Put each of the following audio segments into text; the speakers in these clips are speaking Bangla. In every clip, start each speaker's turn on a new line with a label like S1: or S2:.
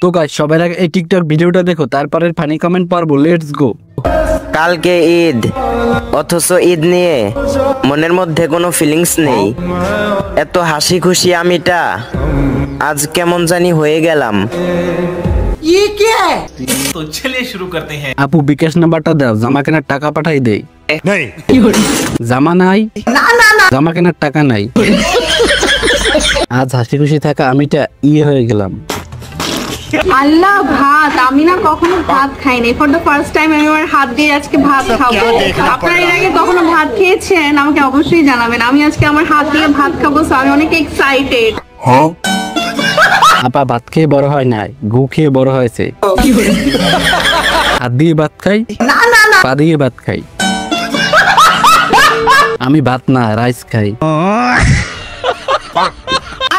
S1: তো গাইস সবার আগে এই টিকটক ভিডিওটা দেখো, তারপরে ফানি কমেন্ট পড়বো। Let's go.
S2: কালকে ঈদ, অথচ ঈদ নিয়ে মনের মধ্যে কোনো ফিলিংস নেই। এত হাসি খুশি আমিটা আজ কেমন জানি হয়ে গেলাম।
S3: तो चलिए शुरू करते हैं।
S1: আপু বিকাশ নাম্বারটা দাও, জামা কেনার টাকা পাঠাই দেই। জামা নাই, জামা কেনার টাকা নাই। আজ হাসি খুশি থাকা আমিটা হয়ে গেলাম।
S4: আল্লাহ ভাত, আমি না কখনো ভাত খাইনি। ফর দ্য ফার্স্ট টাইম আমি আমার হাত দিয়ে আজকে ভাত খাবো। আপনারা এর আগে কখনো ভাত খেয়েছেন আমাকে অবশ্যই জানাবেন। আমি আজকে আমার হাত দিয়ে ভাত খাবো, সো আমি অনেক এক্সাইটেড।
S1: আপা ভাত খেয়ে বড় হয় নাই, গু খেয়ে বড় হয়েছে। হাত দিয়ে ভাত খাই, পা দিয়ে ভাত খাই। আমি ভাত না রাইস খাই।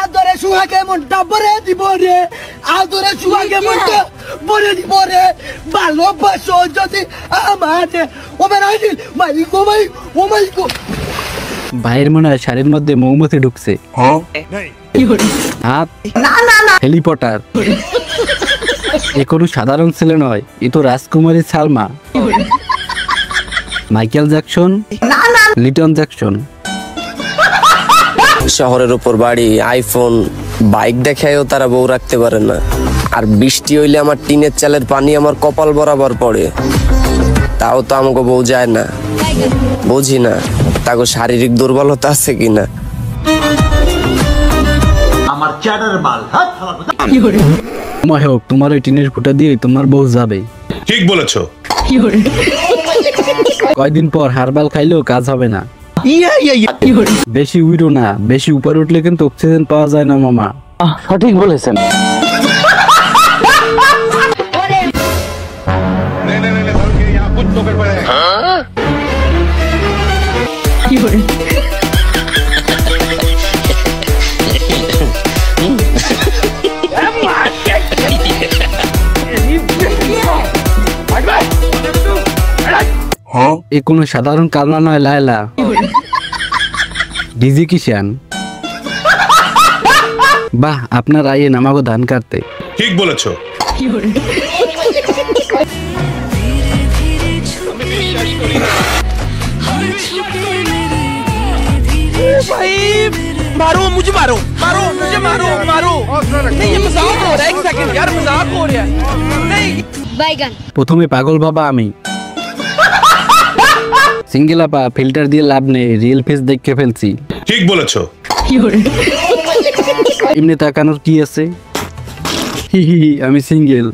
S5: আদরে সুহাগে মনটা ভরে দিব রে, আদরে সুহাগে মনটা ভরে দিব রে। ভালোবাসো যদি আমারে ও মেরাইল মাইকো মাই ও মাইকো।
S1: ভাইয়ের মনে হয় শাড়ির মধ্যে মৌমাছি ঢুকছে। হাত হেলিপটার। এ কোনো সাধারণ ছেলে নয়, এ তো রাজকুমারী Salma. Michael Jackson, Liton Jackson.
S6: শহরের উপর বাড়ি, আইফোন, বাইক দেখায়ও তারা বউ রাখতে পারে না। আর বৃষ্টি হইলে আমার টিনের চালের পানি আমার কপাল বরাবর পড়ে, তাও তো আমাকে বউ যায় না। বুঝি না তাকে শারীরিক দুর্বলতা আছে কিনা।
S3: আমার চ্যাটার মাল হাত
S1: মনে হোক তোমার ওই টিনের ফুটা দিয়ে তোমার বউ যাবে।
S7: ঠিক বলেছো।
S1: কয়দিন পর হারবাল খাইলেও কাজ হবে না। বেশি উইরো না, বেশি উপরে উঠলে কিন্তু অক্সিজেন পাওয়া যায় না মামা। সঠিক বলেছেন। এ কোনো সাধারণ কারণ নয় লায়লা, ডিজি কিষান। বাহ, আপনার আইয়েন আমাকে ধান কাটতে।
S7: ঠিক বলেছো।
S5: भाई मारो मुझे, मारो मारो मुझे, मारो मारो। नहीं ये मजाक हो रहा है, एक सेकंड यार, मजाक हो रहा है। नहीं
S4: বাইগান।
S1: প্রথমে পাগল বাবা আমি। সিঙ্গেল আপা ফিল্টার দিয়ে লাভ নেই, রিয়েল ফেস দেখে ফেলছি।
S7: ঠিক বলেছো।
S1: এমনি তাকানোর কি আছে? হি হি হি, আমি সিঙ্গেল।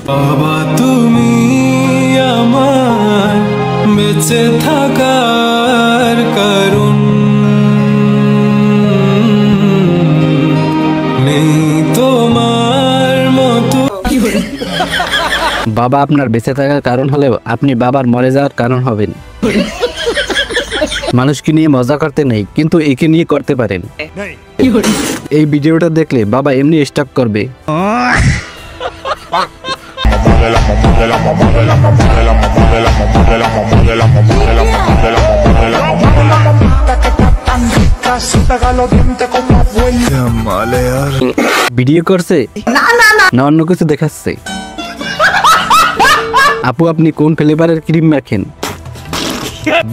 S8: বাবা তুমি আমার বেঁচে থাকার কারণ, নেই তোমার মতো।
S1: বাবা আপনার বেঁচে থাকার কারণ হলেও আপনি বাবার মরে যাওয়ার কারণ হবেন। মানুষকে নিয়ে মজা করতে নেই, কিন্তু একে নিয়ে করতে পারেন। এই ভিডিওটা দেখলে বাবা এমনি স্টক করবে। ভিডিও করছে না অন্য কিছু দেখাচ্ছে? আপু আপনি কোন ফ্লেভারের ক্রিম মাখেন?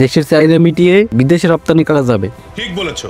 S1: দেশের চাহিদা মিটিয়ে বিদেশে রপ্তানি করা যাবে।
S7: ঠিক বলেছো।